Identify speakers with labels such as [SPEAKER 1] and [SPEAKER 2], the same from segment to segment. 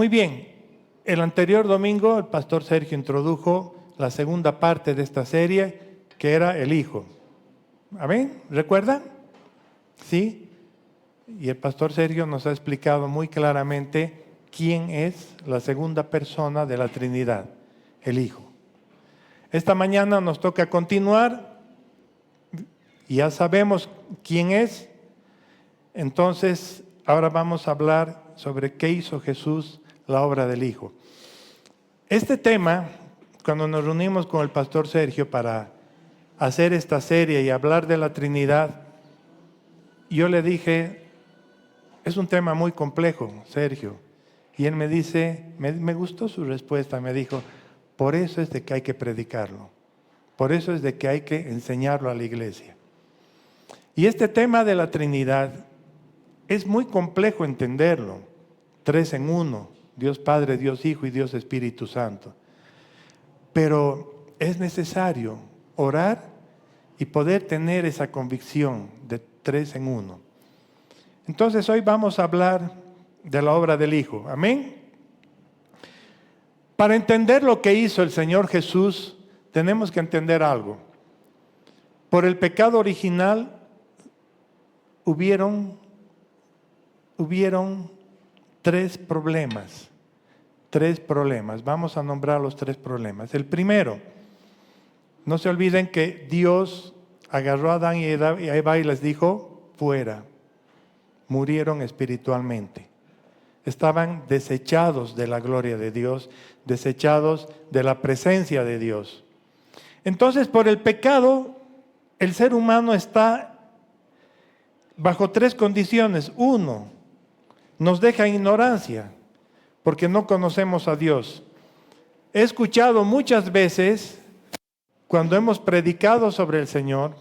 [SPEAKER 1] Muy bien, el anterior domingo el pastor Sergio introdujo la segunda parte de esta serie, que era el Hijo. ¿Amén? ¿Recuerdan? Sí. Y el pastor Sergio nos ha explicado muy claramente quién es la segunda persona de la Trinidad, el Hijo. Esta mañana nos toca continuar, y ya sabemos quién es. Entonces, ahora vamos a hablar sobre qué hizo Jesús, la obra del Hijo. Este tema, cuando nos reunimos con el pastor Sergio para hacer esta serie y hablar de la Trinidad, yo le dije, es un tema muy complejo, Sergio. Y él me dice, me gustó su respuesta, me dijo, por eso es de que hay que predicarlo, por eso es de que hay que enseñarlo a la iglesia. Y este tema de la Trinidad es muy complejo entenderlo, 3 en 1, Dios Padre, Dios Hijo y Dios Espíritu Santo. Pero es necesario orar y poder tener esa convicción de 3 en 1. Entonces hoy vamos a hablar de la obra del Hijo. Amén. Para entender lo que hizo el Señor Jesús, tenemos que entender algo. Por el pecado original hubieron 3 problemas. 3 problemas. Vamos a nombrar los 3 problemas. El primero, no se olviden que Dios agarró a Adán y a Eva y les dijo, fuera. Murieron espiritualmente. Estaban desechados de la gloria de Dios, desechados de la presencia de Dios. Entonces, por el pecado, el ser humano está bajo 3 condiciones. 1, nos deja en ignorancia, porque no conocemos a Dios. He escuchado muchas veces, cuando hemos predicado sobre el Señor,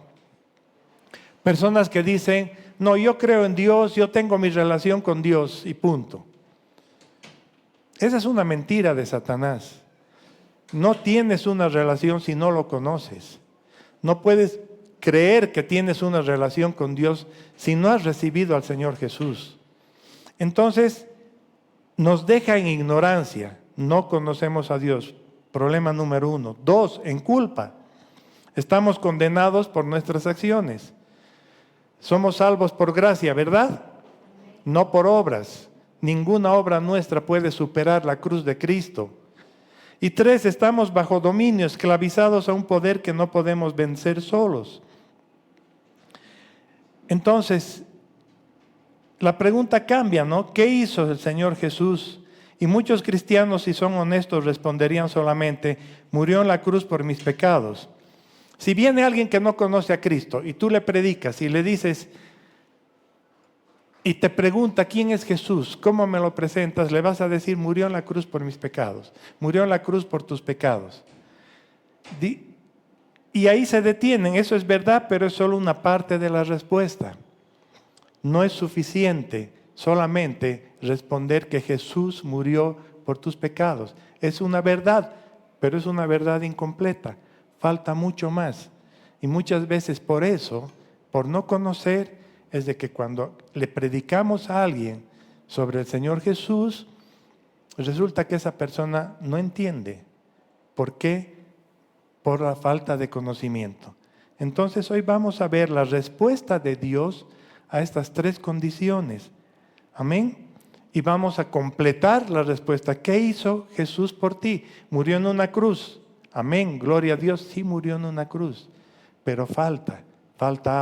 [SPEAKER 1] personas que dicen, no, yo creo en Dios, yo tengo mi relación con Dios y punto. Esa es una mentira de Satanás. No tienes una relación si no lo conoces. No puedes creer que tienes una relación con Dios si no has recibido al Señor Jesús. Entonces, nos deja en ignorancia, no conocemos a Dios. Problema número 1. 2, en culpa. Estamos condenados por nuestras acciones. Somos salvos por gracia, ¿verdad? No por obras. Ninguna obra nuestra puede superar la cruz de Cristo. Y 3, estamos bajo dominio, esclavizados a un poder que no podemos vencer solos. Entonces, la pregunta cambia, ¿no? ¿Qué hizo el Señor Jesús? Y muchos cristianos, si son honestos, responderían solamente, murió en la cruz por mis pecados. Si viene alguien que no conoce a Cristo y tú le predicas y le dices, y te pregunta, ¿quién es Jesús? ¿Cómo me lo presentas? Le vas a decir, murió en la cruz por mis pecados. Murió en la cruz por tus pecados. Y ahí se detienen, eso es verdad, pero es solo una parte de la respuesta. No es suficiente solamente responder que Jesús murió por tus pecados. Es una verdad, pero es una verdad incompleta. Falta mucho más. Y muchas veces por eso, por no conocer, es de que cuando le predicamos a alguien sobre el Señor Jesús, resulta que esa persona no entiende. ¿Por qué? Por la falta de conocimiento. Entonces hoy vamos a ver la respuesta de Dios a estas 3 condiciones. Amén. Y vamos a completar la respuesta. ¿Qué hizo Jesús por ti? Murió en una cruz. Amén. Gloria a Dios. Sí murió en una cruz. Pero falta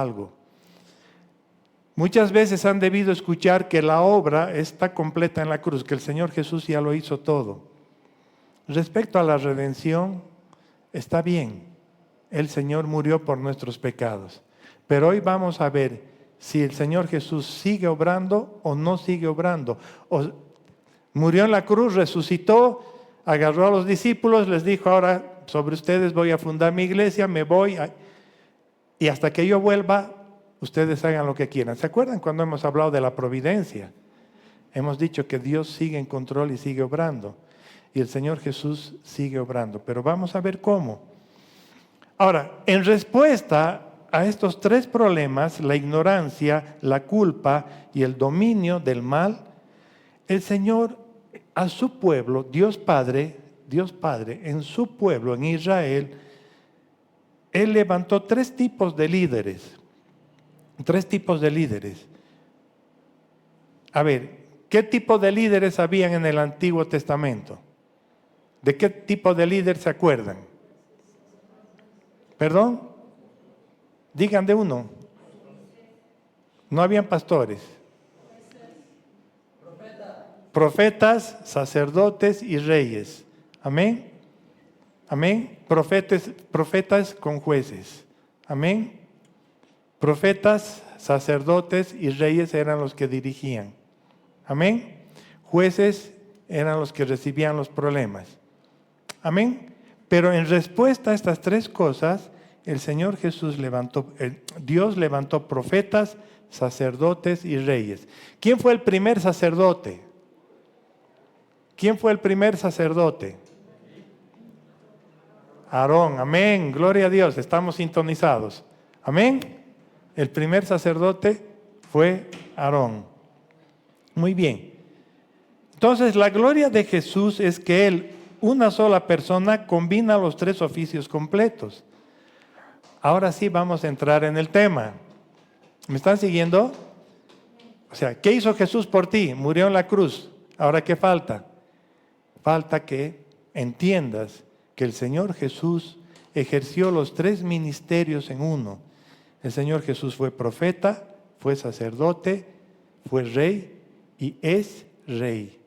[SPEAKER 1] algo. Muchas veces han debido escuchar que la obra está completa en la cruz, que el Señor Jesús ya lo hizo todo. Respecto a la redención, está bien. El Señor murió por nuestros pecados. Pero hoy vamos a ver si el Señor Jesús sigue obrando o no sigue obrando. O murió en la cruz, resucitó, agarró a los discípulos, les dijo, ahora sobre ustedes voy a fundar mi iglesia, me voy, y hasta que yo vuelva, ustedes hagan lo que quieran. ¿Se acuerdan cuando hemos hablado de la providencia? Hemos dicho que Dios sigue en control y sigue obrando. Y el Señor Jesús sigue obrando. Pero vamos a ver cómo. Ahora, en respuesta a estos 3 problemas, la ignorancia, la culpa y el dominio del mal, el Señor a su pueblo, Dios Padre, en su pueblo, en Israel, Él levantó tres tipos de líderes. Tres tipos de líderes. A ver, ¿qué tipo de líderes habían en el Antiguo Testamento? ¿De qué tipo de líder se acuerdan? ¿Perdón? Digan de uno. No habían pastores. Profetas, sacerdotes y reyes. Amén. Amén. Profetas con jueces. Amén. Profetas, sacerdotes y reyes eran los que dirigían. Amén. Jueces eran los que recibían los problemas. Amén. Pero en respuesta a estas tres cosas, el Señor Jesús Dios levantó profetas, sacerdotes y reyes. ¿Quién fue el primer sacerdote? ¿Quién fue el primer sacerdote? Aarón. Amén. Gloria a Dios. Estamos sintonizados. Amén. El primer sacerdote fue Aarón. Muy bien. Entonces, la gloria de Jesús es que Él, una sola persona, combina los tres oficios completos. Ahora sí vamos a entrar en el tema. ¿Me están siguiendo? O sea, ¿qué hizo Jesús por ti? Murió en la cruz. Ahora, ¿qué falta? Falta que entiendas que el Señor Jesús ejerció los tres ministerios en uno. El Señor Jesús fue profeta, fue sacerdote, fue rey y es rey.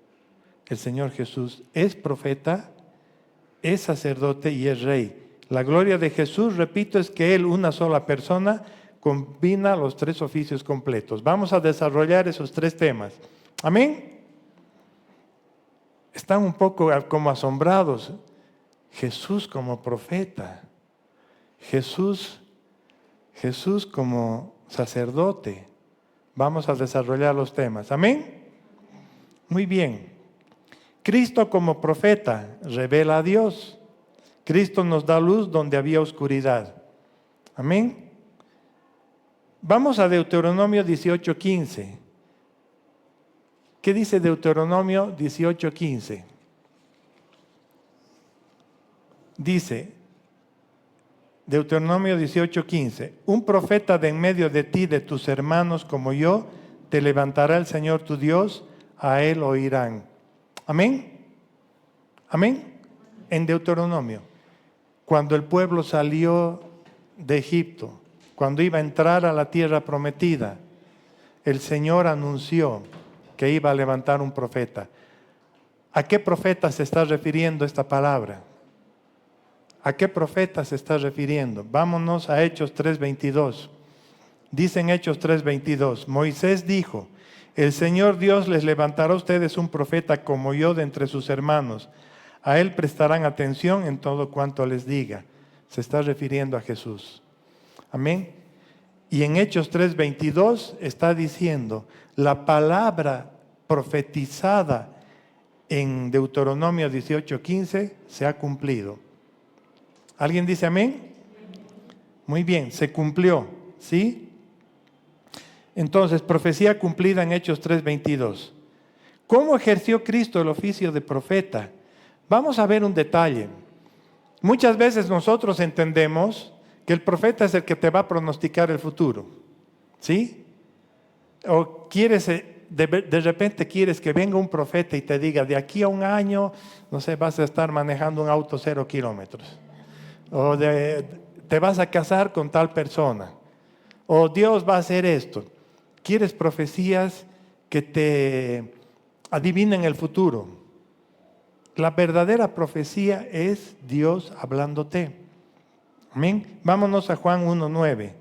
[SPEAKER 1] El Señor Jesús es profeta, es sacerdote y es rey. La gloria de Jesús, repito, es que Él, una sola persona, combina los tres oficios completos. Vamos a desarrollar esos tres temas. Amén. Están un poco como asombrados. Jesús como profeta. Jesús como sacerdote. Vamos a desarrollar los temas. Amén. Muy bien. Cristo como profeta revela a Dios. Cristo nos da luz donde había oscuridad. Amén. Vamos a Deuteronomio 18:15. ¿Qué dice Deuteronomio 18:15? Dice, Deuteronomio 18:15, un profeta de en medio de ti, de tus hermanos como yo, te levantará el Señor tu Dios, a Él oirán. Amén. Amén. En Deuteronomio, cuando el pueblo salió de Egipto, cuando iba a entrar a la tierra prometida, el Señor anunció que iba a levantar un profeta. ¿A qué profeta se está refiriendo esta palabra? ¿A qué profeta se está refiriendo? Vámonos a Hechos 3:22. Dice en Hechos 3:22, Moisés dijo, el Señor Dios les levantará a ustedes un profeta como yo de entre sus hermanos. A él prestarán atención en todo cuanto les diga. Se está refiriendo a Jesús. Amén. Y en Hechos 3:22 está diciendo, la palabra profetizada en Deuteronomio 18:15 se ha cumplido. ¿Alguien dice amén? Muy bien, se cumplió, ¿sí? Entonces, profecía cumplida en Hechos 3:22. ¿Cómo ejerció Cristo el oficio de profeta? Vamos a ver un detalle. Muchas veces nosotros entendemos que el profeta es el que te va a pronosticar el futuro, ¿sí? O quieres, de repente quieres que venga un profeta y te diga, de aquí a un año, no sé, vas a estar manejando un auto 0 kilómetros. O te vas a casar con tal persona. O Dios va a hacer esto. ¿Quieres profecías que te adivinen el futuro? La verdadera profecía es Dios hablándote. Amén. Vámonos a Juan 1:9.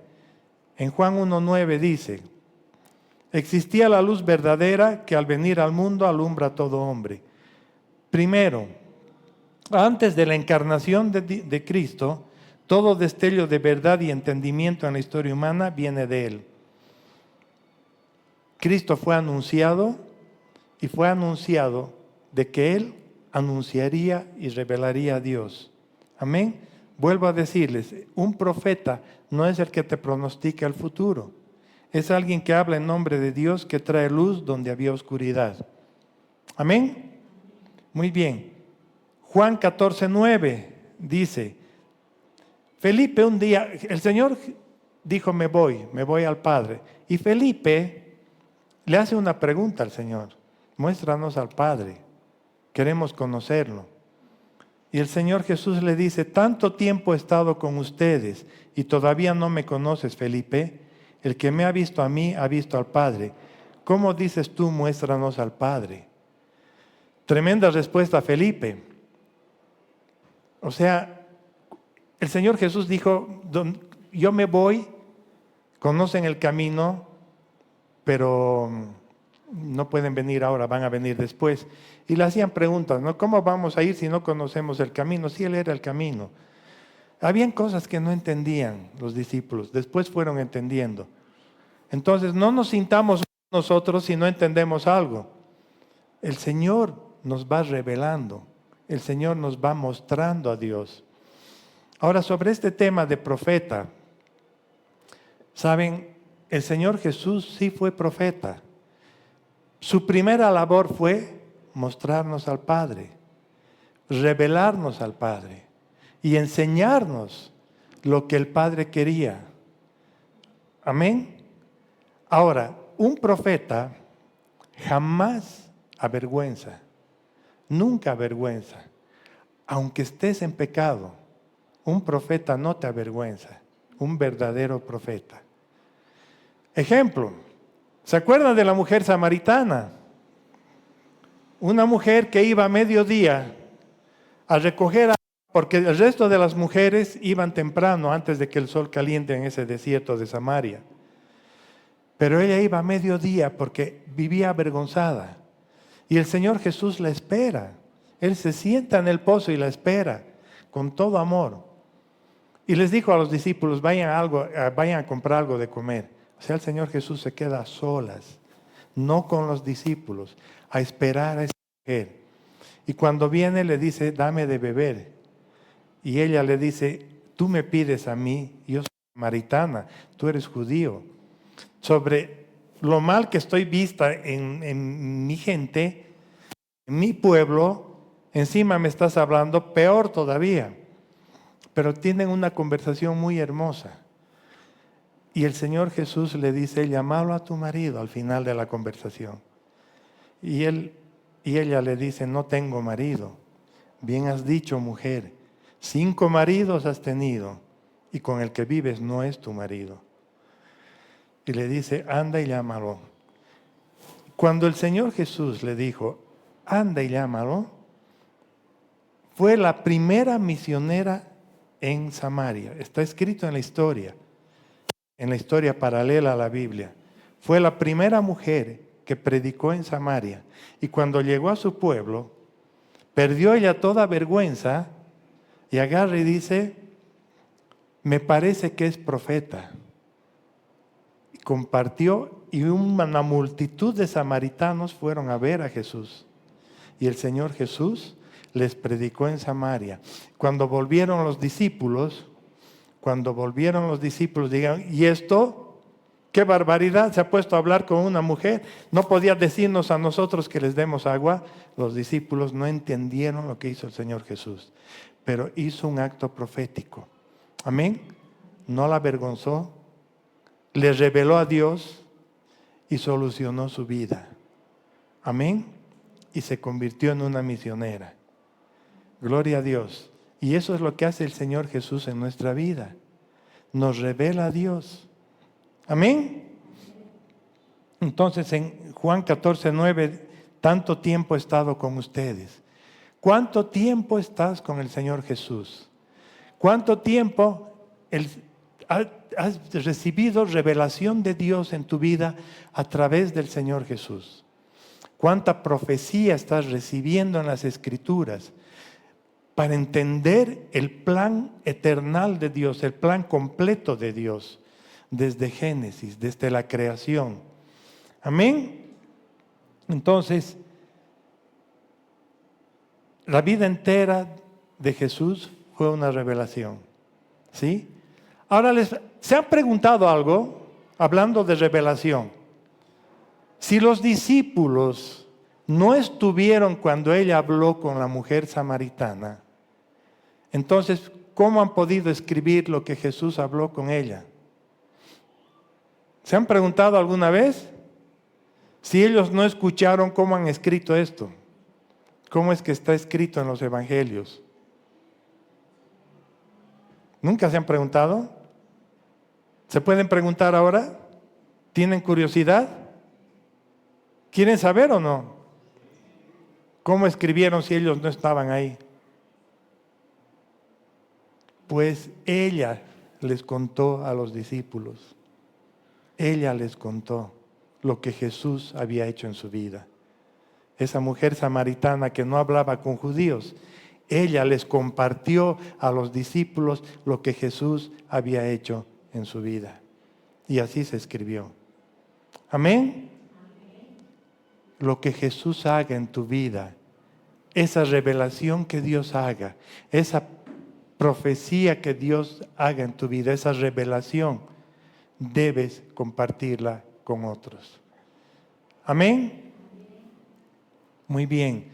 [SPEAKER 1] En Juan 1:9 dice, existía la luz verdadera que al venir al mundo alumbra a todo hombre. Primero, antes de la encarnación de Cristo, todo destello de verdad y entendimiento en la historia humana viene de Él. Cristo fue anunciado y fue anunciado de que Él anunciaría y revelaría a Dios. Amén. Vuelvo a decirles, un profeta no es el que te pronostica el futuro. Es alguien que habla en nombre de Dios, que trae luz donde había oscuridad. Amén. Muy bien. Juan 14:9 dice, Felipe un día, el Señor dijo, me voy al Padre. Y Felipe le hace una pregunta al Señor, muéstranos al Padre, queremos conocerlo. Y el Señor Jesús le dice, tanto tiempo he estado con ustedes y todavía no me conoces, Felipe. El que me ha visto a mí, ha visto al Padre. ¿Cómo dices tú, muéstranos al Padre? Tremenda respuesta, Felipe. O sea, el Señor Jesús dijo, yo me voy, conocen el camino, pero no pueden venir ahora, van a venir después. Y le hacían preguntas, ¿no? ¿Cómo vamos a ir si no conocemos el camino? Si Él era el camino. Habían cosas que no entendían los discípulos, después fueron entendiendo. Entonces, no nos sintamos nosotros si no entendemos algo. El Señor nos va revelando, el Señor nos va mostrando a Dios. Ahora, sobre este tema de profeta, ¿saben? El Señor Jesús sí fue profeta. Su primera labor fue mostrarnos al Padre, revelarnos al Padre y enseñarnos lo que el Padre quería. Amén. Ahora, un profeta jamás avergüenza, nunca avergüenza. Aunque estés en pecado, un profeta no te avergüenza, un verdadero profeta. Ejemplo, ¿se acuerdan de la mujer samaritana? Una mujer que iba a mediodía a recoger, porque el resto de las mujeres iban temprano antes de que el sol caliente en ese desierto de Samaria. Pero ella iba a mediodía porque vivía avergonzada. Y el Señor Jesús la espera. Él se sienta en el pozo y la espera con todo amor. Y les dijo a los discípulos, vayan a comprar algo de comer. O sea, el Señor Jesús se queda a solas, no con los discípulos, a esperar a esa mujer. Y cuando viene le dice, dame de beber. Y ella le dice, tú me pides a mí, yo soy samaritana, tú eres judío. Sobre lo mal que estoy vista en mi gente, en mi pueblo, encima me estás hablando peor todavía. Pero tienen una conversación muy hermosa. Y el Señor Jesús le dice, llámalo a tu marido al final de la conversación. Y ella le dice, no tengo marido. Bien has dicho, mujer, 5 maridos has tenido y con el que vives no es tu marido. Y le dice, anda y llámalo. Cuando el Señor Jesús le dijo, anda y llámalo, fue la primera misionera en Samaria. Está escrito en la historia paralela a la Biblia. Fue la primera mujer que predicó en Samaria. Y cuando llegó a su pueblo, perdió ella toda vergüenza y agarra y dice, me parece que es profeta. Y compartió y una multitud de samaritanos fueron a ver a Jesús. Y el Señor Jesús les predicó en Samaria. Cuando volvieron los discípulos, dijeron, ¿y esto? ¡Qué barbaridad! Se ha puesto a hablar con una mujer. No podía decirnos a nosotros que les demos agua. Los discípulos no entendieron lo que hizo el Señor Jesús. Pero hizo un acto profético. Amén. No la avergonzó. Le reveló a Dios y solucionó su vida. Amén. Y se convirtió en una misionera. Gloria a Dios. Y eso es lo que hace el Señor Jesús en nuestra vida. Nos revela a Dios. Amén. Entonces en Juan 14:9, tanto tiempo he estado con ustedes. ¿Cuánto tiempo estás con el Señor Jesús? ¿Cuánto tiempo has recibido revelación de Dios en tu vida a través del Señor Jesús? ¿Cuánta profecía estás recibiendo en las Escrituras para entender el plan eternal de Dios, el plan completo de Dios, desde Génesis, desde la creación? Amén. Entonces, la vida entera de Jesús fue una revelación. ¿Sí? Ahora, ¿se han preguntado algo? Hablando de revelación. Si los discípulos no estuvieron cuando ella habló con la mujer samaritana, entonces, ¿cómo han podido escribir lo que Jesús habló con ella? ¿Se han preguntado alguna vez? Si ellos no escucharon, ¿cómo han escrito esto? ¿Cómo es que está escrito en los evangelios? ¿Nunca se han preguntado? ¿Se pueden preguntar ahora? ¿Tienen curiosidad? ¿Quieren saber o no? ¿Cómo escribieron si ellos no estaban ahí? Pues ella les contó a los discípulos. Ella les contó lo que Jesús había hecho en su vida. Esa mujer samaritana que no hablaba con judíos, ella les compartió a los discípulos lo que Jesús había hecho en su vida. Y así se escribió. Amén. Lo que Jesús haga en tu vida, esa revelación que Dios haga, esa profecía que Dios haga en tu vida, esa revelación, debes compartirla con otros. Amén. Muy bien.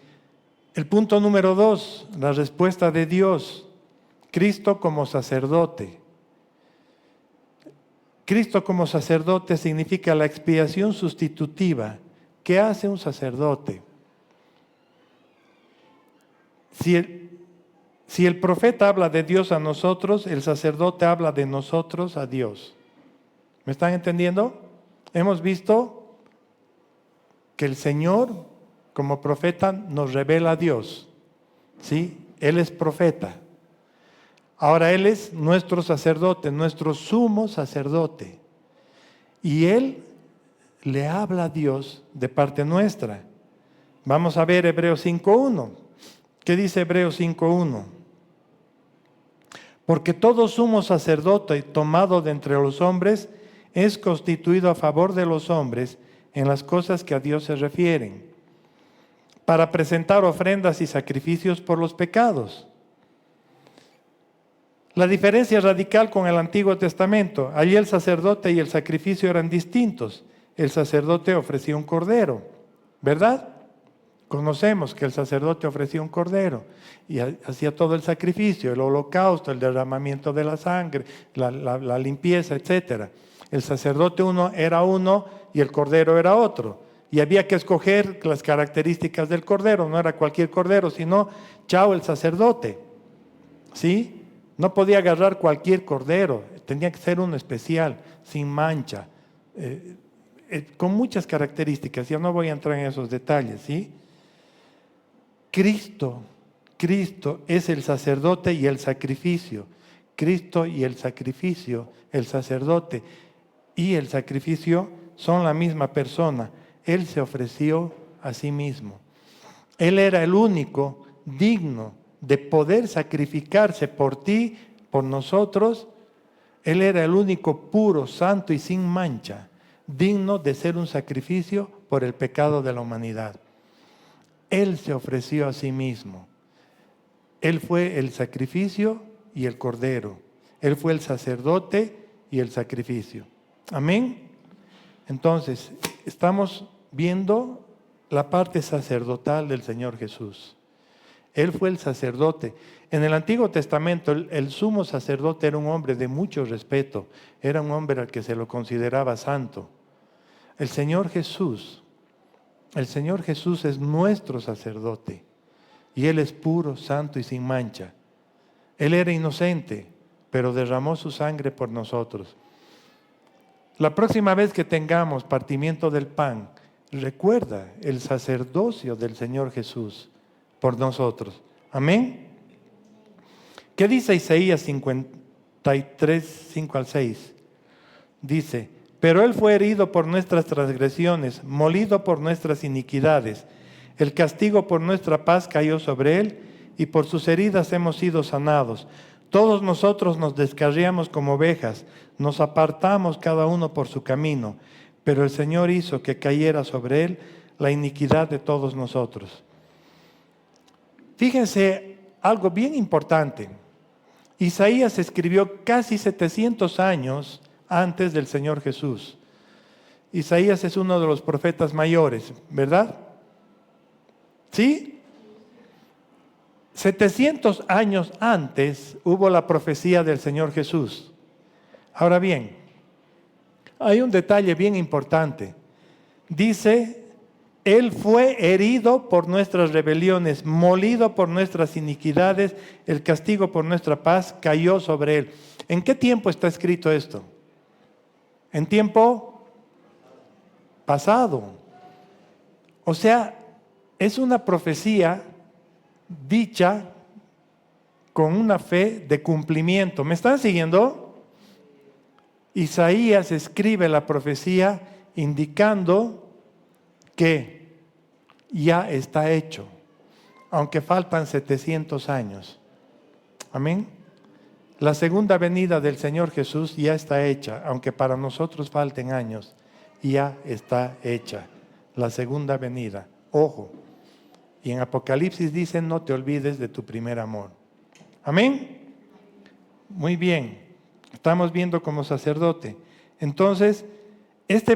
[SPEAKER 1] El punto número 2, la respuesta de Dios. Cristo como sacerdote. Cristo como sacerdote significa la expiación sustitutiva. ¿Qué hace un sacerdote? Si el profeta habla de Dios a nosotros, el sacerdote habla de nosotros a Dios. ¿Me están entendiendo? Hemos visto que el Señor, como profeta, nos revela a Dios. ¿Sí? Él es profeta. Ahora Él es nuestro sacerdote, nuestro sumo sacerdote. Y Él le habla a Dios de parte nuestra. Vamos a ver Hebreos 5.1. ¿Qué dice Hebreos 5.1? Porque todo sumo sacerdote tomado de entre los hombres es constituido a favor de los hombres en las cosas que a Dios se refieren, para presentar ofrendas y sacrificios por los pecados. La diferencia radical con el Antiguo Testamento. Allí el sacerdote y el sacrificio eran distintos. El sacerdote ofrecía un cordero, ¿verdad? Conocemos que el sacerdote ofrecía un cordero y hacía todo el sacrificio, el holocausto, el derramamiento de la sangre, la limpieza, etc. El sacerdote era uno y el cordero era otro. Y había que escoger las características del cordero, no era cualquier cordero, sino, el sacerdote. ¿Sí? No podía agarrar cualquier cordero, tenía que ser uno especial, sin mancha, con muchas características. Ya no voy a entrar en esos detalles, ¿sí? Cristo es el sacerdote y el sacrificio. Cristo y el sacrificio, el sacerdote y el sacrificio son la misma persona. Él se ofreció a sí mismo. Él era el único digno de poder sacrificarse por ti, por nosotros. Él era el único puro, santo y sin mancha, digno de ser un sacrificio por el pecado de la humanidad. Él se ofreció a sí mismo. Él fue el sacrificio y el cordero. Él fue el sacerdote y el sacrificio. Amén. Entonces, estamos viendo la parte sacerdotal del Señor Jesús. Él fue el sacerdote. En el Antiguo Testamento, el sumo sacerdote era un hombre de mucho respeto. Era un hombre al que se lo consideraba santo. El Señor Jesús es nuestro sacerdote. Y Él es puro, santo y sin mancha. Él era inocente, pero derramó su sangre por nosotros. La próxima vez que tengamos partimiento del pan, recuerda el sacerdocio del Señor Jesús por nosotros. Amén. ¿Qué dice Isaías 53, 5 al 6? Dice: pero Él fue herido por nuestras transgresiones, molido por nuestras iniquidades. El castigo por nuestra paz cayó sobre Él, y por sus heridas hemos sido sanados. Todos nosotros nos descarriamos como ovejas, nos apartamos cada uno por su camino, pero el Señor hizo que cayera sobre Él la iniquidad de todos nosotros. Fíjense algo bien importante. Isaías escribió casi 700 años antes del Señor Jesús. Isaías es uno de los profetas mayores, ¿verdad? ¿Sí? 700 años antes hubo la profecía del Señor Jesús. Ahora bien, hay un detalle bien importante. Dice, Él fue herido por nuestras rebeliones, molido por nuestras iniquidades, el castigo por nuestra paz cayó sobre Él. ¿En qué tiempo está escrito esto? En tiempo pasado. O sea, es una profecía dicha con una fe de cumplimiento. ¿Me están siguiendo? Isaías escribe la profecía indicando que ya está hecho, aunque faltan 700 años. Amén. La segunda venida del Señor Jesús ya está hecha, aunque para nosotros falten años, ya está hecha. La segunda venida. Ojo. Y en Apocalipsis dice, no te olvides de tu primer amor. Amén. Muy bien. Estamos viendo como sacerdote. Entonces, estos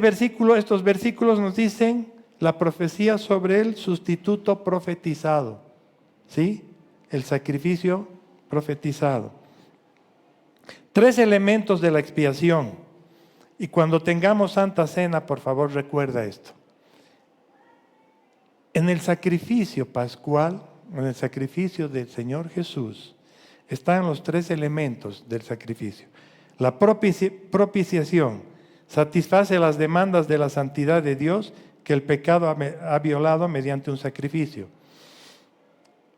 [SPEAKER 1] versículos nos dicen la profecía sobre el sustituto profetizado. ¿Sí? El sacrificio profetizado. 3 elementos de la expiación. Y cuando tengamos Santa Cena, por favor, recuerda esto. En el sacrificio pascual, en el sacrificio del Señor Jesús, están los 3 elementos del sacrificio. La propiciación satisface las demandas de la santidad de Dios que el pecado ha violado mediante un sacrificio.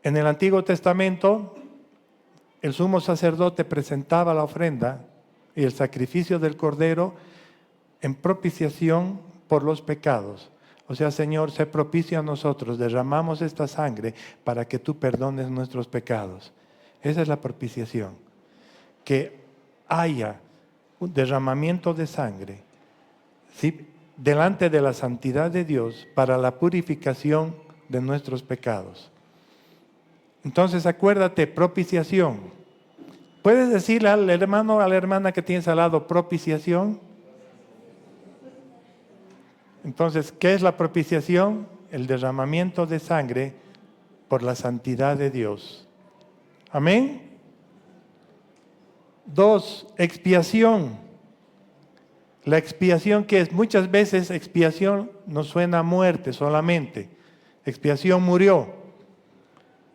[SPEAKER 1] En el Antiguo Testamento, el sumo sacerdote presentaba la ofrenda y el sacrificio del cordero en propiciación por los pecados. O sea, Señor, sé propicio a nosotros, derramamos esta sangre para que tú perdones nuestros pecados. Esa es la propiciación. Que haya un derramamiento de sangre, ¿sí?, delante de la santidad de Dios para la purificación de nuestros pecados. Entonces, acuérdate, propiciación. ¿Puedes decirle al hermano o a la hermana que tienes al lado propiciación? Entonces, ¿qué es la propiciación? El derramamiento de sangre por la santidad de Dios. Amén. 2, expiación. La expiación, que es muchas veces expiación nos suena a muerte solamente. Expiación murió.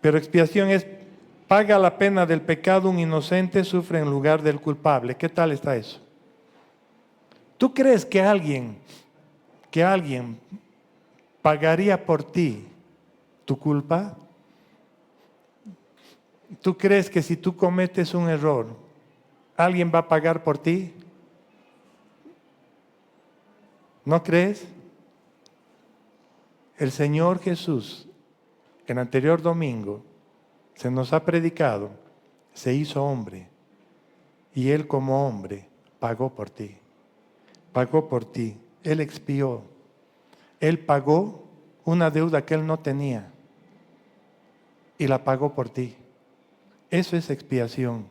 [SPEAKER 1] Pero expiación es paga la pena del pecado un inocente, sufre en lugar del culpable. ¿Qué tal está eso? ¿Tú crees que alguien pagaría por ti tu culpa? ¿Tú crees que si tú cometes un error, alguien va a pagar por ti? ¿No crees? El Señor Jesús, el anterior domingo, se nos ha predicado, se hizo hombre, y Él como hombre pagó por ti. Pagó por ti. Él expió. Él pagó una deuda que Él no tenía y la pagó por ti. Eso es expiación,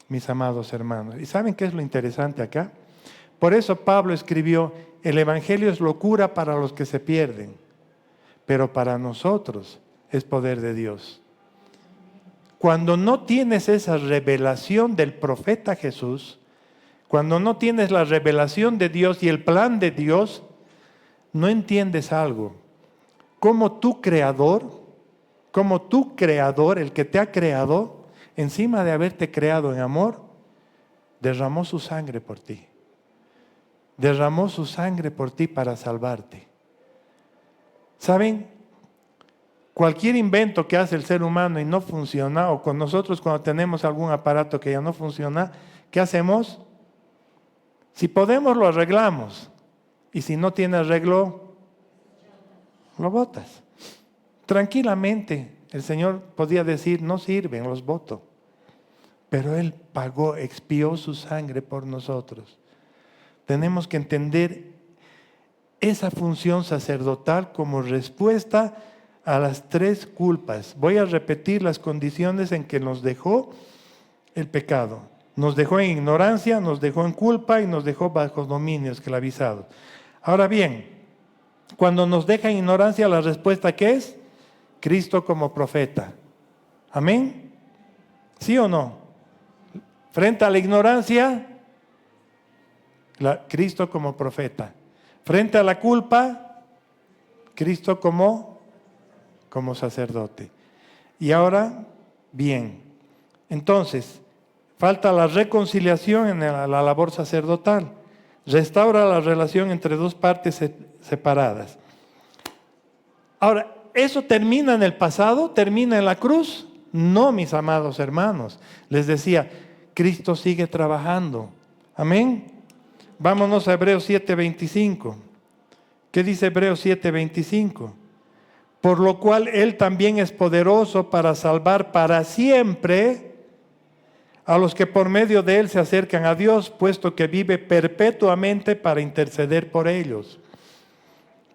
[SPEAKER 1] mis amados hermanos. ¿Y saben qué es lo interesante acá? Por eso Pablo escribió, el Evangelio es locura para los que se pierden, pero para nosotros es poder de Dios. Cuando no tienes esa revelación del profeta Jesús, cuando no tienes la revelación de Dios y el plan de Dios, no entiendes algo. Como tu creador, el que te ha creado, encima de haberte creado en amor, derramó su sangre por ti. Derramó su sangre por ti para salvarte. ¿Saben? Cualquier invento que hace el ser humano y no funciona, o con nosotros cuando tenemos algún aparato que ya no funciona, ¿qué hacemos? Si podemos, lo arreglamos. Y si no tiene arreglo, lo botas. Tranquilamente, el Señor podía decir, no sirven, los boto. Pero Él pagó, expió su sangre por nosotros. Tenemos que entender esa función sacerdotal como respuesta a las 3 culpas. Voy a repetir las condiciones en que nos dejó el pecado. Nos dejó en ignorancia, nos dejó en culpa y nos dejó bajo dominio esclavizado. Ahora bien, cuando nos deja en ignorancia, la respuesta ¿qué es? Cristo como profeta. Amén. ¿Sí o no? Frente a la ignorancia, Cristo como profeta. Frente a la culpa, Cristo como sacerdote. Y ahora, bien, entonces, falta la reconciliación en la labor sacerdotal. Restaura la relación entre dos partes separadas. Ahora, ¿eso termina en el pasado? ¿Termina en la cruz? No, mis amados hermanos. Les decía, Cristo sigue trabajando. Amén. Vámonos a Hebreos 7:25. ¿Qué dice Hebreos 7:25? Por lo cual Él también es poderoso para salvar para siempre a los que por medio de Él se acercan a Dios, puesto que vive perpetuamente para interceder por ellos.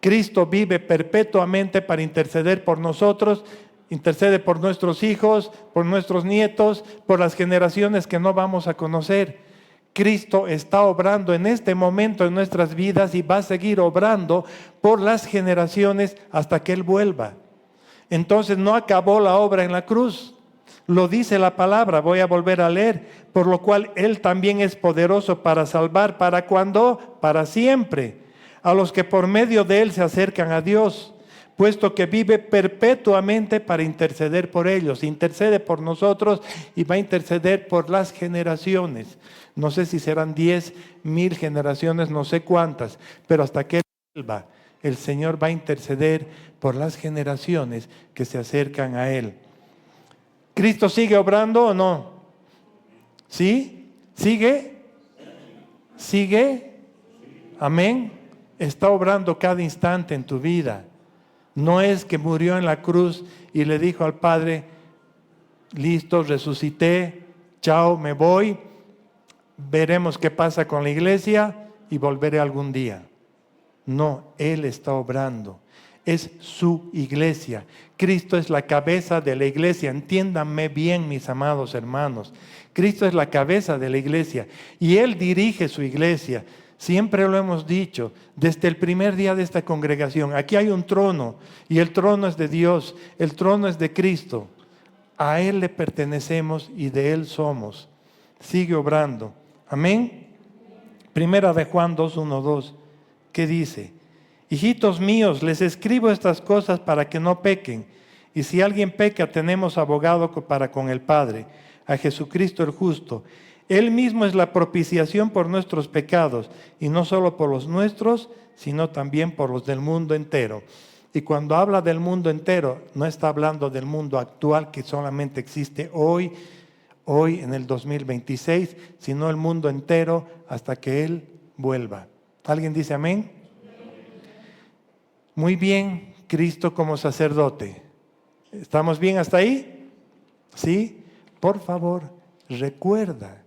[SPEAKER 1] Cristo vive perpetuamente para interceder por nosotros, intercede por nuestros hijos, por nuestros nietos, por las generaciones que no vamos a conocer. Cristo está obrando en este momento en nuestras vidas y va a seguir obrando por las generaciones hasta que Él vuelva. Entonces no acabó la obra en la cruz. Lo dice la palabra, voy a volver a leer. Por lo cual Él también es poderoso para salvar. ¿Para cuándo? Para siempre. A los que por medio de Él se acercan a Dios, puesto que vive perpetuamente para interceder por ellos. Intercede por nosotros y va a interceder por las generaciones. No sé si serán 10,000 generaciones, no sé cuántas, pero hasta que Él vuelva, el Señor va a interceder por las generaciones que se acercan a Él. ¿Cristo sigue obrando o no? ¿Sí? ¿Sigue? ¿Sigue? Amén. Está obrando cada instante en tu vida. No es que murió en la cruz y le dijo al Padre, listo, resucité, chao, me voy, veremos qué pasa con la iglesia y volveré algún día. No, Él está obrando. Es su iglesia. Cristo es la cabeza de la iglesia. Entiéndanme bien, mis amados hermanos. Cristo es la cabeza de la iglesia y Él dirige su iglesia. Siempre lo hemos dicho, desde el primer día de esta congregación. Aquí hay un trono y el trono es de Dios, el trono es de Cristo. A Él le pertenecemos y de Él somos. Sigue obrando. Amén. Primera de Juan 2:1-2. ¿Qué dice? Hijitos míos, les escribo estas cosas para que no pequen. Y si alguien peca, tenemos abogado para con el Padre, a Jesucristo el justo. Él mismo es la propiciación por nuestros pecados, y no solo por los nuestros, sino también por los del mundo entero. Y cuando habla del mundo entero, no está hablando del mundo actual que solamente existe hoy en el 2026, sino el mundo entero hasta que Él vuelva. ¿Alguien dice amén? Muy bien, Cristo como sacerdote. ¿Estamos bien hasta ahí? ¿Sí? Por favor, recuerda,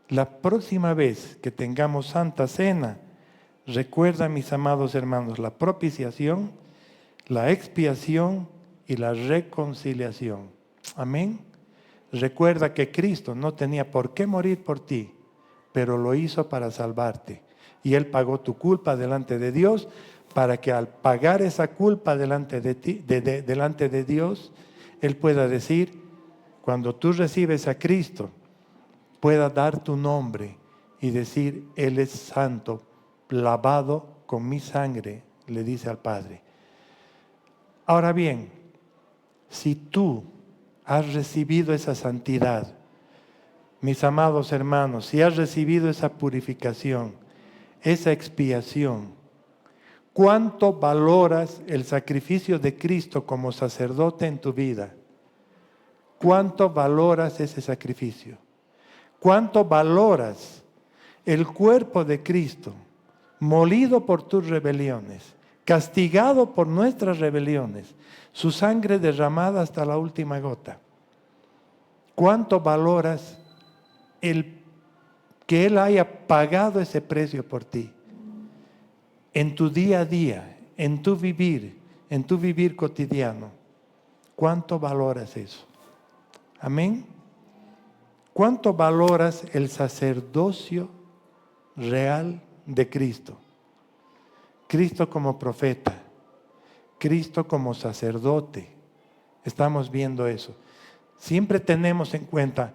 [SPEAKER 1] la próxima vez que tengamos Santa Cena, recuerda, mis amados hermanos, la propiciación, la expiación y la reconciliación. Amén. Recuerda que Cristo no tenía por qué morir por ti, pero lo hizo para salvarte. Y Él pagó tu culpa delante de Dios, para que al pagar esa culpa delante de ti, delante de Dios, Él pueda decir, cuando tú recibes a Cristo, pueda dar tu nombre y decir, Él es santo, lavado con mi sangre, le dice al Padre. Ahora bien, si tú has recibido esa santidad, mis amados hermanos, si has recibido esa purificación, esa expiación, ¿cuánto valoras el sacrificio de Cristo como sacerdote en tu vida? ¿Cuánto valoras ese sacrificio? ¿Cuánto valoras el cuerpo de Cristo, molido por tus rebeliones, castigado por nuestras rebeliones, su sangre derramada hasta la última gota? ¿Cuánto valoras el que Él haya pagado ese precio por ti? En tu día a día, en tu vivir cotidiano, ¿cuánto valoras eso? Amén. ¿Cuánto valoras el sacerdocio real de Cristo? Cristo como profeta, Cristo como sacerdote, estamos viendo eso. Siempre tenemos en cuenta,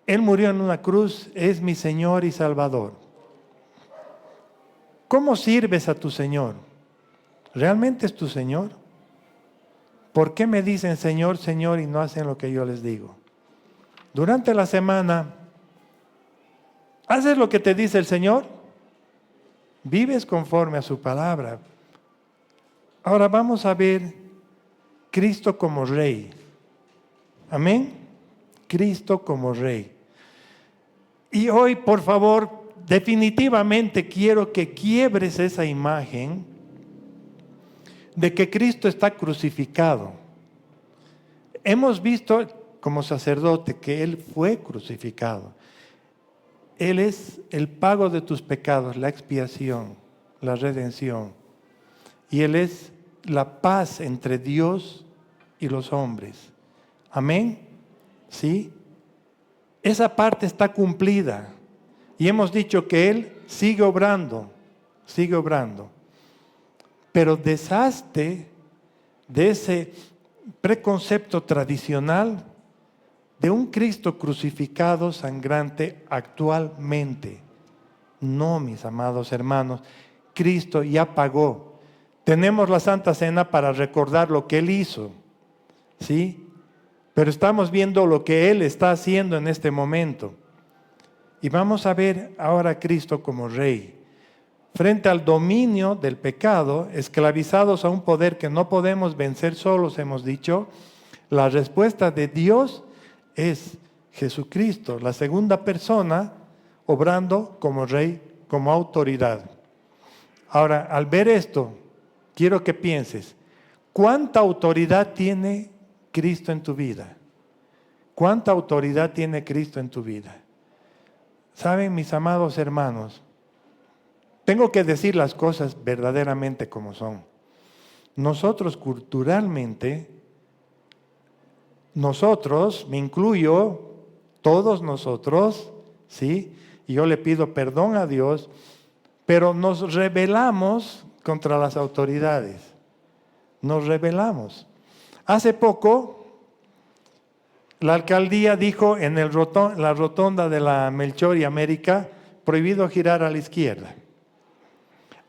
[SPEAKER 1] Él murió en una cruz, es mi Señor y Salvador. ¿Cómo sirves a tu Señor? ¿Realmente es tu Señor? ¿Por qué me dicen Señor, Señor y no hacen lo que yo les digo? Durante la semana, ¿haces lo que te dice el Señor? ¿Vives conforme a su palabra? Ahora vamos a ver Cristo como Rey. Amén. Cristo como Rey. Y hoy, por favor, definitivamente quiero que quiebres esa imagen de que Cristo está crucificado. Hemos visto como sacerdote que Él fue crucificado. Él es el pago de tus pecados, la expiación, la redención. Y Él es la paz entre Dios y los hombres. Amén. ¿Sí? Esa parte está cumplida. Y hemos dicho que Él sigue obrando, sigue obrando. Pero deshazte de ese preconcepto tradicional de un Cristo crucificado, sangrante actualmente. No, mis amados hermanos, Cristo ya pagó. Tenemos la Santa Cena para recordar lo que Él hizo, ¿sí? Pero estamos viendo lo que Él está haciendo en este momento. Y vamos a ver ahora a Cristo como Rey. Frente al dominio del pecado, esclavizados a un poder que no podemos vencer solos, hemos dicho, la respuesta de Dios es Jesucristo, la segunda persona, obrando como Rey, como autoridad. Ahora, al ver esto, quiero que pienses, ¿cuánta autoridad tiene Cristo en tu vida? ¿Cuánta autoridad tiene Cristo en tu vida? Saben, mis amados hermanos, tengo que decir las cosas verdaderamente como son. Nosotros culturalmente, nosotros, me incluyo, todos nosotros, ¿sí? Y yo le pido perdón a Dios, pero nos rebelamos contra las autoridades. Nos rebelamos. Hace poco, la alcaldía dijo en la rotonda de la Melchor y América, prohibido girar a la izquierda.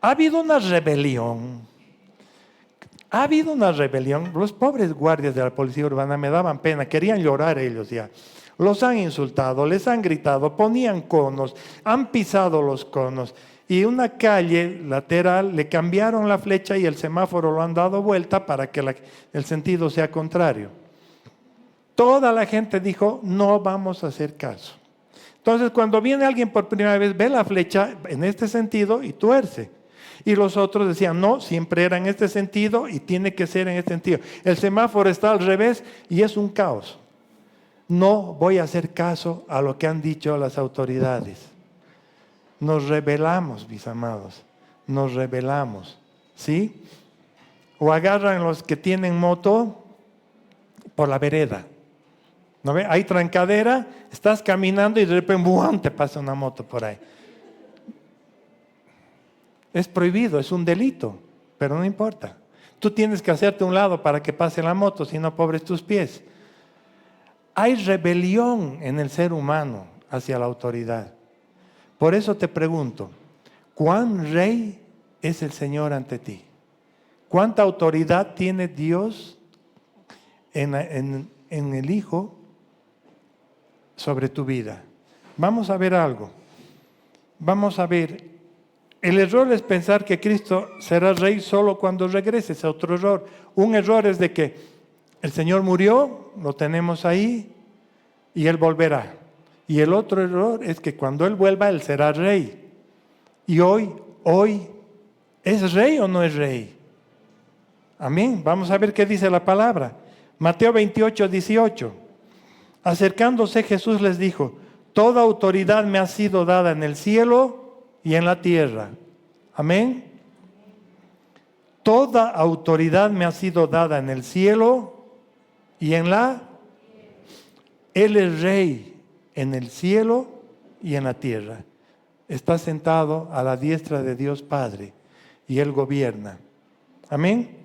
[SPEAKER 1] Ha habido una rebelión. Ha habido una rebelión. Los pobres guardias de la policía urbana me daban pena, querían llorar ellos ya. Los han insultado, les han gritado, ponían conos, han pisado los conos. Y una calle lateral le cambiaron la flecha y el semáforo lo han dado vuelta para que el sentido sea contrario. Toda la gente dijo, no vamos a hacer caso. Entonces, cuando viene alguien por primera vez, ve la flecha en este sentido y tuerce. Y los otros decían, no, siempre era en este sentido y tiene que ser en este sentido. El semáforo está al revés y es un caos. No voy a hacer caso a lo que han dicho las autoridades. Nos rebelamos, mis amados, nos rebelamos, ¿sí? O agarran los que tienen moto por la vereda. ¿No ve? Hay trancadera, estás caminando y de repente ¡buam!, te pasa una moto por ahí. Es prohibido, es un delito, pero no importa. Tú tienes que hacerte a un lado para que pase la moto, si no, pobres tus pies. Hay rebelión en el ser humano hacia la autoridad. Por eso te pregunto, ¿cuán rey es el Señor ante ti? ¿Cuánta autoridad tiene Dios en el Hijo sobre tu vida? Vamos a ver algo. Vamos a ver. El error es pensar que Cristo será rey solo cuando regrese. Es otro error. Un error es de que el Señor murió, lo tenemos ahí, y Él volverá. Y el otro error es que cuando Él vuelva, Él será rey. Y hoy, ¿es rey o no es rey? Amén. Vamos a ver qué dice la palabra. Mateo 28, 18. Acercándose Jesús les dijo, toda autoridad me ha sido dada en el cielo y en la tierra. Amén. Toda autoridad me ha sido dada en el cielo y en la... Él es rey en el cielo y en la tierra. Está sentado a la diestra de Dios Padre y Él gobierna. Amén.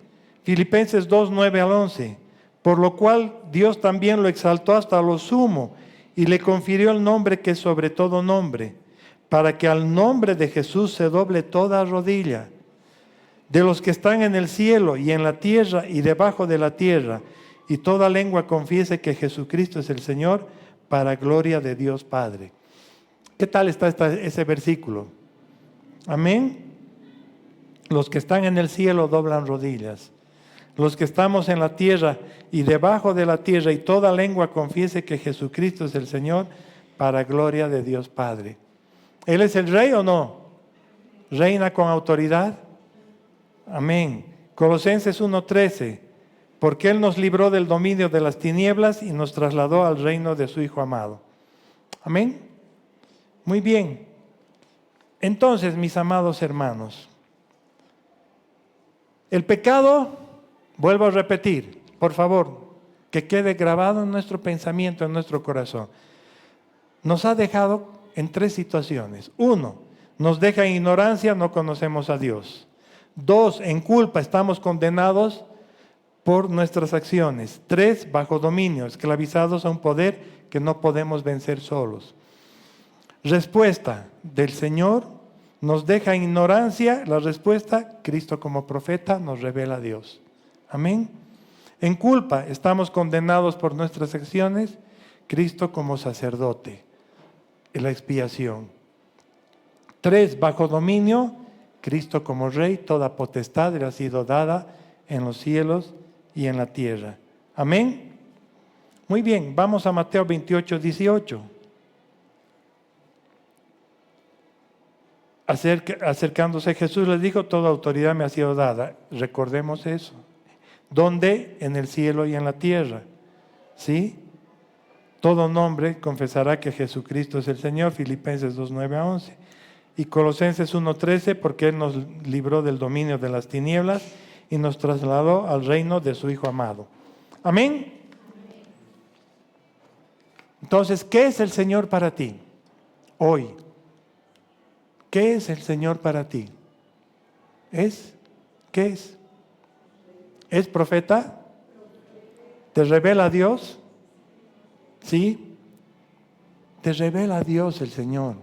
[SPEAKER 1] Filipenses 2, 9 al 11. por lo cual Dios también lo exaltó hasta lo sumo y le confirió el nombre que es sobre todo nombre, para que al nombre de Jesús se doble toda rodilla, de los que están en el cielo y en la tierra y debajo de la tierra, y toda lengua confiese que Jesucristo es el Señor, para gloria de Dios Padre. ¿Qué tal está ese versículo? Amén. Los que están en el cielo doblan rodillas. Los que estamos en la tierra y debajo de la tierra, y toda lengua confiese que Jesucristo es el Señor, para gloria de Dios Padre. ¿Él es el rey o no? ¿Reina con autoridad? Amén. Colosenses 1:13, porque Él nos libró del dominio de las tinieblas y nos trasladó al reino de su Hijo amado. Amén. Muy bien. Entonces, mis amados hermanos, el pecado, vuelvo a repetir, por favor, que quede grabado en nuestro pensamiento, en nuestro corazón, nos ha dejado en tres situaciones. 1, nos deja en ignorancia, no conocemos a Dios. 2, en culpa, estamos condenados por nuestras acciones. 3, bajo dominio, esclavizados a un poder que no podemos vencer solos. Respuesta del Señor, nos deja en ignorancia. La respuesta, Cristo como profeta nos revela a Dios. Amén. En culpa, estamos condenados por nuestras acciones. Cristo como sacerdote, en la expiación. 3, bajo dominio, Cristo como Rey, toda potestad le ha sido dada en los cielos y en la tierra. Amén. Muy bien, vamos a Mateo 28:18. Acercándose Jesús les dijo, toda autoridad me ha sido dada. Recordemos eso. ¿Dónde? En el cielo y en la tierra. ¿Sí? Todo nombre confesará que Jesucristo es el Señor. Filipenses 2:9-11. Y Colosenses 1:13, porque Él nos libró del dominio de las tinieblas y nos trasladó al reino de su Hijo amado. Amén. Entonces, ¿qué es el Señor para ti hoy? ¿Qué es el Señor para ti? ¿Qué es? ¿Es profeta? ¿Te revela a Dios? ¿Sí? Te revela a Dios el Señor.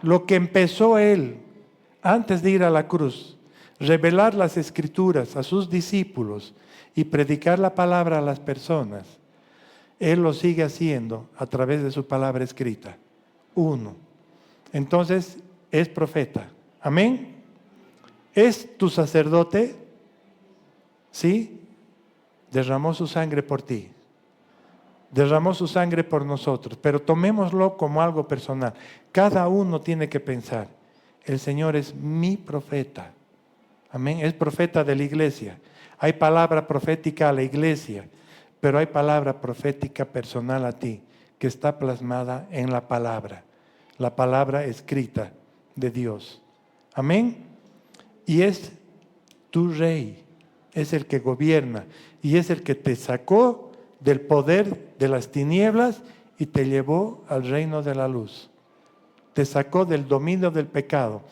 [SPEAKER 1] Lo que empezó Él antes de ir a la cruz, revelar las Escrituras a sus discípulos y predicar la palabra a las personas, Él lo sigue haciendo a través de su palabra escrita. 1. Entonces, es profeta. Amén. ¿Es tu sacerdote? ¿Sí? Derramó su sangre por ti. Derramó su sangre por nosotros. Pero tomémoslo como algo personal. Cada uno tiene que pensar, el Señor es mi profeta. Amén. Es profeta de la iglesia. Hay palabra profética a la iglesia, pero hay palabra profética personal a ti, que está plasmada en la palabra escrita de Dios. Amén. Y es tu rey, es el que gobierna y es el que te sacó del poder de las tinieblas y te llevó al reino de la luz. Te sacó del dominio del pecado,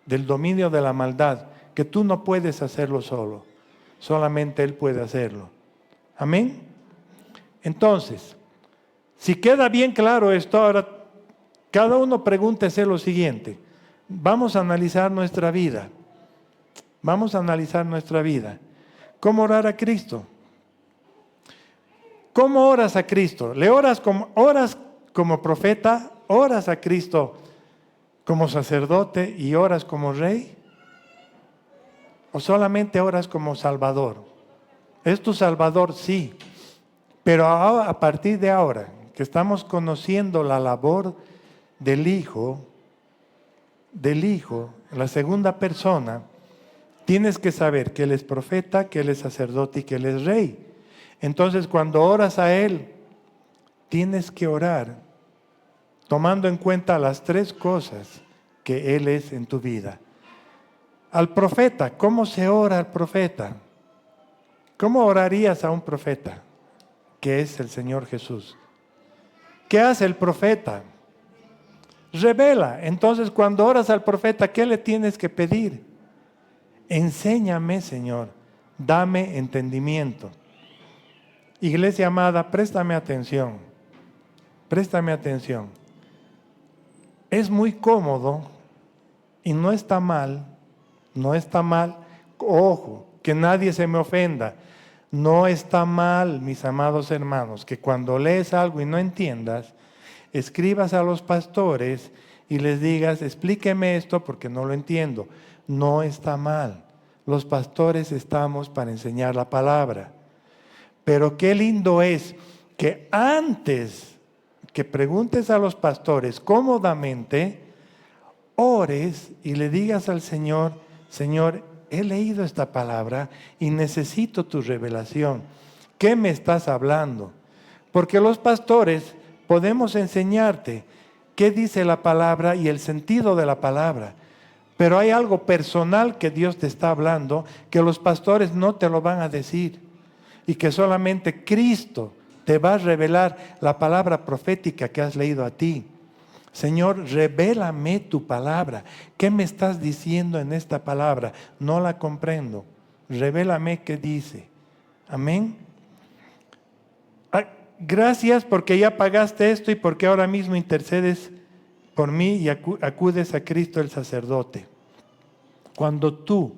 [SPEAKER 1] del dominio de la maldad, que tú no puedes hacerlo solo, solamente Él puede hacerlo. Amén. Entonces, si queda bien claro esto, ahora cada uno pregúntese lo siguiente. Vamos a analizar nuestra vida. Vamos a analizar nuestra vida. ¿Cómo orar a Cristo? ¿Cómo oras a Cristo? ¿Le oras como profeta? ¿Oras a Cristo como sacerdote y oras como rey? ¿O solamente oras como Salvador? ¿Es tu Salvador? Sí. Pero a partir de ahora, que estamos conociendo la labor del Hijo, la segunda persona, tienes que saber que Él es profeta, que Él es sacerdote y que Él es rey. Entonces, cuando oras a Él, tienes que orar tomando en cuenta las tres cosas que Él es en tu vida. Al profeta, ¿cómo se ora al profeta? ¿Cómo orarías a un profeta? Que es el Señor Jesús. ¿Qué hace el profeta? Revela. Entonces, cuando oras al profeta, ¿qué le tienes que pedir? Enséñame, Señor, dame entendimiento. Iglesia amada, préstame atención. Préstame atención. Es muy cómodo y no está mal, ojo, que nadie se me ofenda. No está mal, mis amados hermanos, que cuando lees algo y no entiendas, escribas a los pastores y les digas, explíqueme esto porque no lo entiendo. No está mal. Los pastores estamos para enseñar la palabra. Pero qué lindo es que antes que preguntes a los pastores cómodamente, ores y le digas al Señor, Señor, he leído esta palabra y necesito tu revelación. ¿Qué me estás hablando? Porque los pastores podemos enseñarte qué dice la palabra y el sentido de la palabra. Pero hay algo personal que Dios te está hablando que los pastores no te lo van a decir y que solamente Cristo te va a revelar la palabra profética que has leído a ti. Señor, revélame tu palabra. ¿Qué me estás diciendo en esta palabra? No la comprendo. Revélame qué dice. Amén. Gracias porque ya pagaste esto y porque ahora mismo intercedes por mí y acudes a Cristo el sacerdote. Cuando tú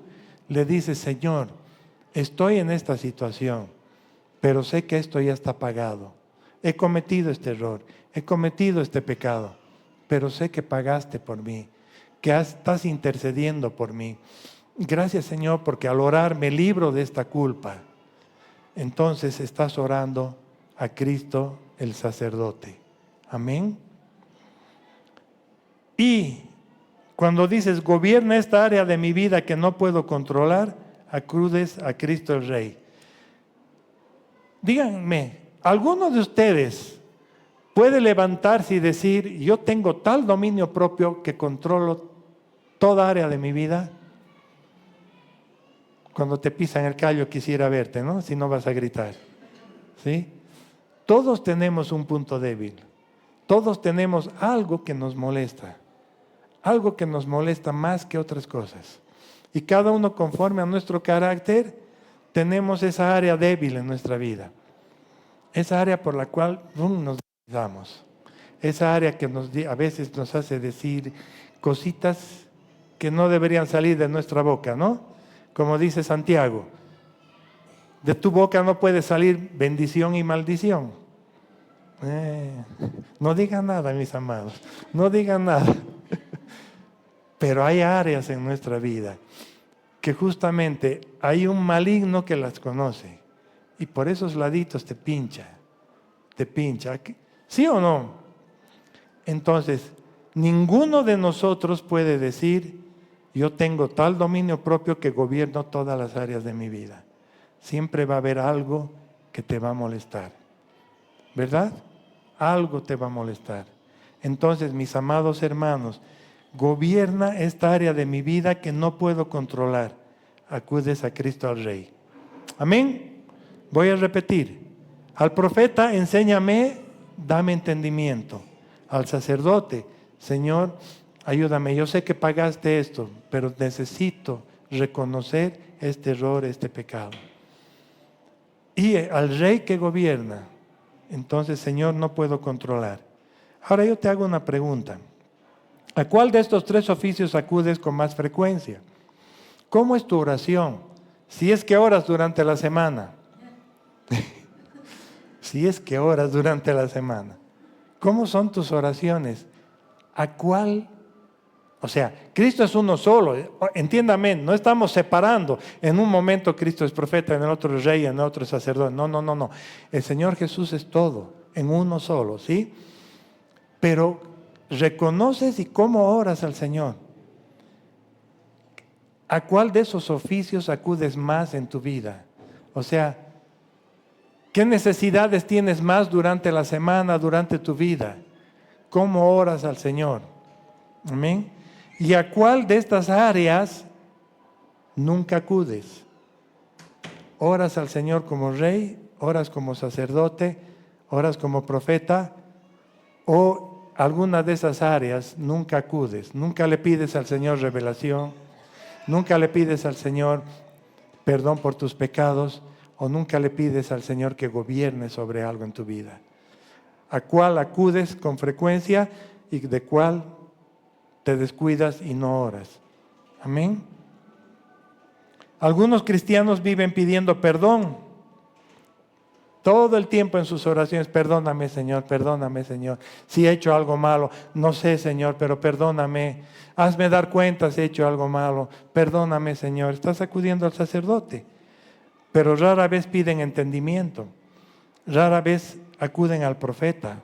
[SPEAKER 1] le dices, Señor, estoy en esta situación, pero sé que esto ya está pagado. He cometido este error, he cometido este pecado, pero sé que pagaste por mí, que estás intercediendo por mí. Gracias, Señor, porque al orar me libro de esta culpa. Entonces estás orando a Cristo el sacerdote. Amén. Y cuando dices, gobierna esta área de mi vida que no puedo controlar, acudes a Cristo el Rey. Díganme, ¿alguno de ustedes puede levantarse y decir, yo tengo tal dominio propio que controlo toda área de mi vida? Cuando te pisan el callo quisiera verte, ¿no? Si no vas a gritar. ¿Sí? Todos tenemos un punto débil. Todos tenemos algo que nos molesta. Algo que nos molesta más que otras cosas. Y cada uno conforme a nuestro carácter, tenemos esa área débil en nuestra vida. Esa área por la cual nos deslizamos. Esa área que a veces nos hace decir cositas que no deberían salir de nuestra boca, ¿no? Como dice Santiago, de tu boca no puede salir bendición y maldición. No digan nada, mis amados, no digan nada. Pero hay áreas en nuestra vida que justamente hay un maligno que las conoce y por esos laditos te pincha. ¿Sí o no? Entonces, ninguno de nosotros puede decir, yo tengo tal dominio propio que gobierno todas las áreas de mi vida. Siempre va a haber algo que te va a molestar. ¿Verdad? Algo te va a molestar. Entonces, mis amados hermanos, gobierna esta área de mi vida que no puedo controlar. Acudes a Cristo al Rey. Amén. Voy a repetir. Al profeta, enséñame, dame entendimiento. Al sacerdote, Señor, ayúdame. Yo sé que pagaste esto, pero necesito reconocer este error, este pecado. Y al Rey que gobierna, entonces, Señor, no puedo controlar. Ahora yo te hago una pregunta. ¿A cuál de estos tres oficios acudes con más frecuencia? ¿Cómo es tu oración? Si es que oras durante la semana. Si es que oras durante la semana. ¿Cómo son tus oraciones? ¿A cuál? O sea, Cristo es uno solo. Entiéndame, no estamos separando. En un momento Cristo es profeta, en el otro es rey, en el otro es sacerdote. No. El Señor Jesús es todo, en uno solo, ¿sí? Pero reconoces y cómo oras al Señor. ¿A cuál de esos oficios acudes más en tu vida? O sea, ¿qué necesidades tienes más durante la semana, durante tu vida? ¿Cómo oras al Señor? Amén. ¿Y a cuál de estas áreas nunca acudes? ¿Oras al Señor como rey? ¿Oras como sacerdote? ¿Oras como profeta? ¿O alguna de esas áreas nunca acudes? ¿Nunca le pides al Señor revelación? ¿Nunca le pides al Señor perdón por tus pecados? o nunca le pides al Señor que gobierne sobre algo en tu vida? ¿A cuál acudes con frecuencia y de cuál te descuidas y no oras? Amén. Algunos cristianos viven pidiendo perdón todo el tiempo en sus oraciones. Perdóname, Señor, si he hecho algo malo. No sé, Señor, pero perdóname. Hazme dar cuenta si he hecho algo malo. Perdóname, Señor. Estás acudiendo al sacerdote, pero rara vez piden entendimiento. Rara vez acuden al profeta.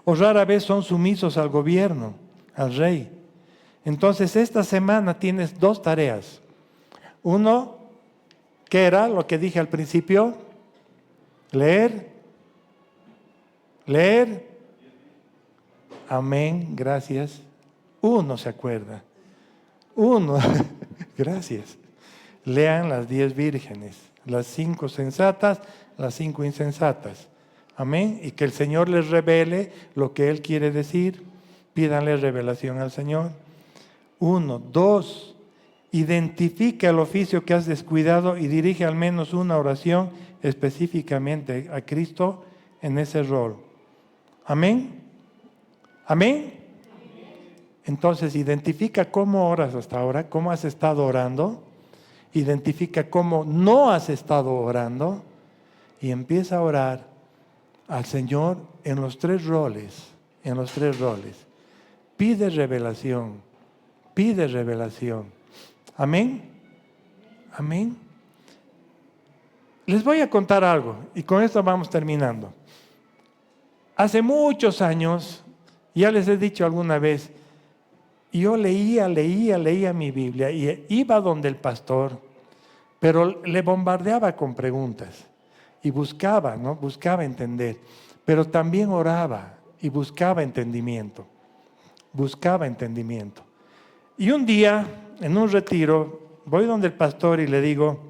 [SPEAKER 1] O rara vez son sumisos al gobierno, al rey. Entonces, esta semana tienes dos tareas. Uno, ¿qué era lo que dije al principio? Leer. Amén, gracias. Uno se acuerda. Uno, gracias. Lean las 10 vírgenes, las 5 sensatas, las 5 insensatas. Amén. Y que el Señor les revele lo que Él quiere decir. Pídanle revelación al Señor. 1, 2. Identifica el oficio que has descuidado y dirige al menos una oración específicamente a Cristo en ese rol. Amén. Amén. Entonces, identifica cómo oras hasta ahora, cómo has estado orando. Identifica cómo no has estado orando y empieza a orar al Señor en los 3 roles. En los 3 roles. Pide revelación. Pide revelación. Amén. Amén. Les voy a contar algo y con esto vamos terminando. Hace muchos años, ya les he dicho alguna vez, yo leía mi Biblia y iba donde el pastor, pero le bombardeaba con preguntas y buscaba, ¿no? Buscaba entender, pero también oraba y buscaba entendimiento. Buscaba entendimiento. Y un día, en un retiro, voy donde el pastor y le digo,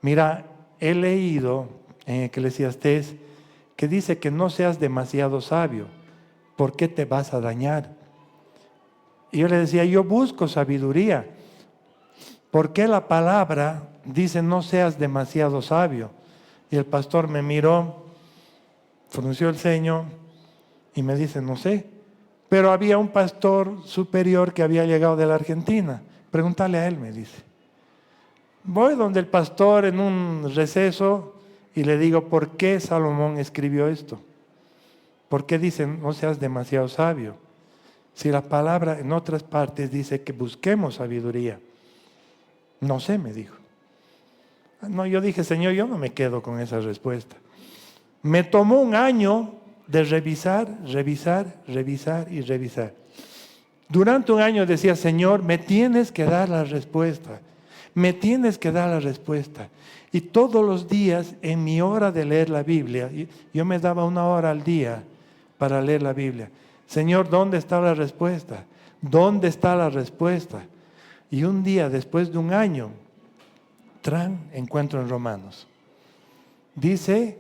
[SPEAKER 1] mira, he leído en Eclesiastés que dice que no seas demasiado sabio, ¿por qué te vas a dañar? Y yo le decía, yo busco sabiduría, ¿por qué la palabra dice no seas demasiado sabio? Y el pastor me miró, frunció el ceño y me dice, no sé. Pero había un pastor superior que había llegado de la Argentina. Pregúntale a él, me dice. Voy donde el pastor en un receso y le digo, ¿por qué Salomón escribió esto? ¿Por qué dice no seas demasiado sabio? Si la palabra en otras partes dice que busquemos sabiduría. No sé, me dijo. No, yo dije, Señor, yo no me quedo con esa respuesta. Me tomó un año de revisar. Durante un año decía, Señor, me tienes que dar la respuesta. Y todos los días, en mi hora de leer la Biblia, yo me daba 1 hora al día para leer la Biblia. Señor, ¿dónde está la respuesta? ¿Dónde está la respuesta? Y un día, después de un año, encuentro en Romanos. Dice,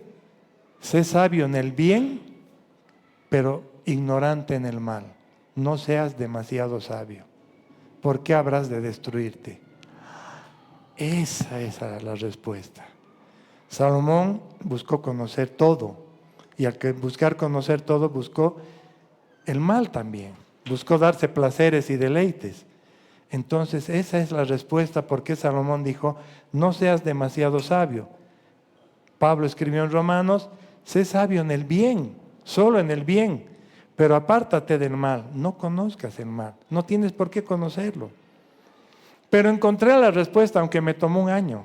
[SPEAKER 1] sé sabio en el bien, pero ignorante en el mal. No seas demasiado sabio. ¿Por qué habrás de destruirte? Esa es la respuesta. Salomón buscó conocer todo. Y al que buscar conocer todo, buscó el mal también. Buscó darse placeres y deleites. Entonces, esa es la respuesta por qué Salomón dijo, no seas demasiado sabio. Pablo escribió en Romanos, sé sabio en el bien, solo en el bien, pero apártate del mal, no conozcas el mal, no tienes por qué conocerlo. Pero encontré la respuesta, aunque me tomó un año.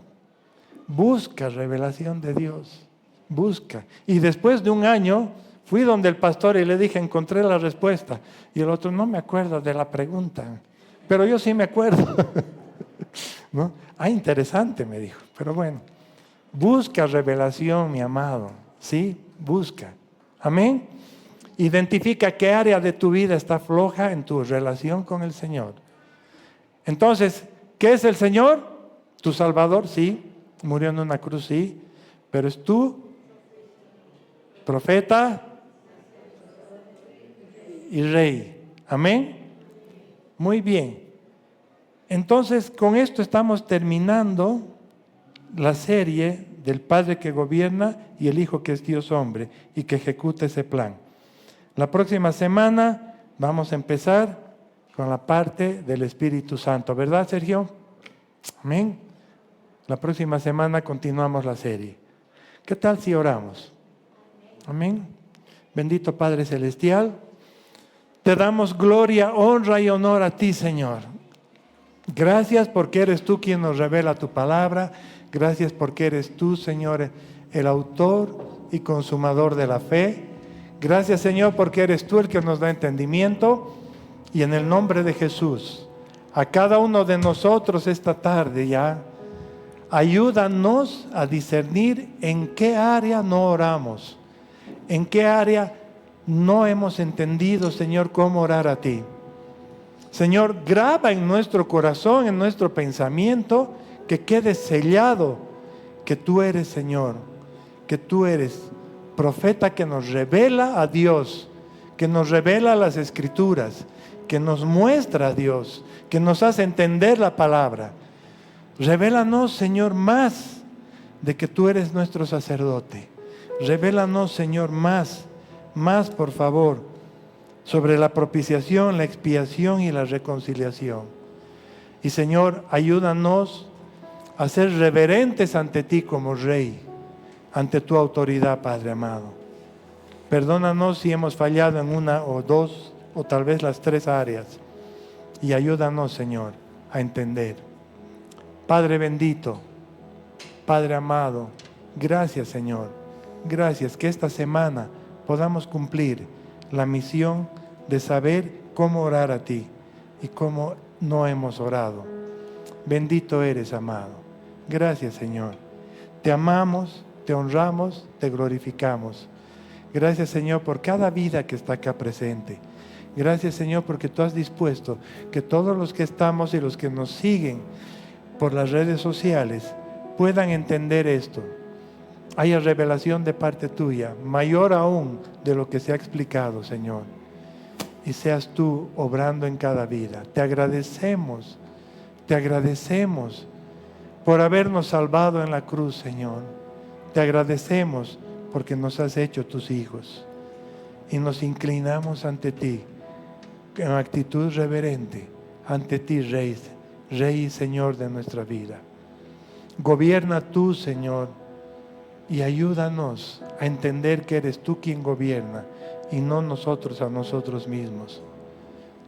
[SPEAKER 1] Busca revelación de Dios, busca. Y después de un año, fui donde el pastor y le dije, encontré la respuesta. Y el otro, no me acuerdo de la pregunta, pero yo sí me acuerdo. ¿No? Interesante, me dijo, pero bueno. Busca revelación, mi amado, ¿sí? Busca. Amén. Identifica qué área de tu vida está floja en tu relación con el Señor. Entonces, ¿qué es el Señor? Tu Salvador, sí. Murió en una cruz, sí. Pero es tu profeta y rey. Amén. Muy bien. Entonces, con esto estamos terminando la serie del Padre que gobierna y el Hijo que es Dios hombre y que ejecuta ese plan. La próxima semana vamos a empezar con la parte del Espíritu Santo, ¿verdad, Sergio? Amén. La próxima semana continuamos la serie. ¿Qué tal si oramos? Amén. Bendito Padre Celestial, te damos gloria, honra y honor a ti, Señor. Gracias porque eres tú quien nos revela tu palabra. Gracias porque eres tú, Señor, el autor y consumador de la fe. Gracias, Señor, porque eres tú el que nos da entendimiento. Y en el nombre de Jesús, a cada uno de nosotros esta tarde ya, ayúdanos a discernir en qué área no oramos, en qué área no hemos entendido, Señor, cómo orar a ti. Señor, graba en nuestro corazón, en nuestro pensamiento, que quede sellado que tú eres, Señor, que tú eres profeta que nos revela a Dios, que nos revela las Escrituras, que nos muestra a Dios, que nos hace entender la palabra. Revélanos, Señor, más de que tú eres nuestro sacerdote. Revélanos, Señor, más, por favor, sobre la propiciación, la expiación y la reconciliación. Y, Señor, ayúdanos a ser reverentes ante ti como Rey, ante tu autoridad, Padre amado. Perdónanos si hemos fallado en una o dos o tal vez las tres áreas. Y ayúdanos, Señor, a entender. Padre bendito, Padre amado, gracias, Señor. Gracias que esta semana podamos cumplir la misión de saber cómo orar a ti y cómo no hemos orado. Bendito eres, amado. Gracias, Señor. Te amamos, te honramos, te glorificamos. Gracias, Señor, por cada vida que está acá presente. Gracias, Señor, porque tú has dispuesto que todos los que estamos y los que nos siguen por las redes sociales puedan entender esto. Haya revelación de parte tuya, mayor aún de lo que se ha explicado, Señor. Y seas tú obrando en cada vida. Te agradecemos por habernos salvado en la cruz, Señor. Te agradecemos porque nos has hecho tus hijos. Y nos inclinamos ante ti en actitud reverente, ante ti, Rey y Señor de nuestra vida. Gobierna tú, Señor, y ayúdanos a entender que eres tú quien gobierna y no nosotros a nosotros mismos.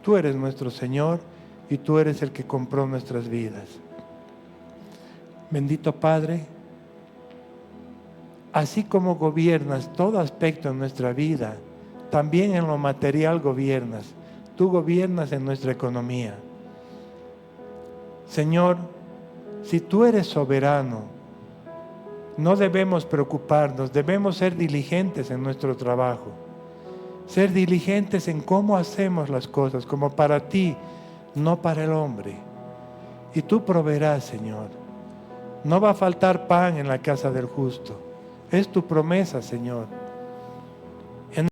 [SPEAKER 1] Tú eres nuestro Señor y tú eres el que compró nuestras vidas. Bendito Padre, así como gobiernas todo aspecto en nuestra vida, también en lo material gobiernas. Tú gobiernas en nuestra economía. Señor, si tú eres soberano, no debemos preocuparnos, debemos ser diligentes en nuestro trabajo. Ser diligentes en cómo hacemos las cosas, como para ti, no para el hombre. Y tú proveerás, Señor. No va a faltar pan en la casa del justo. Es tu promesa, Señor.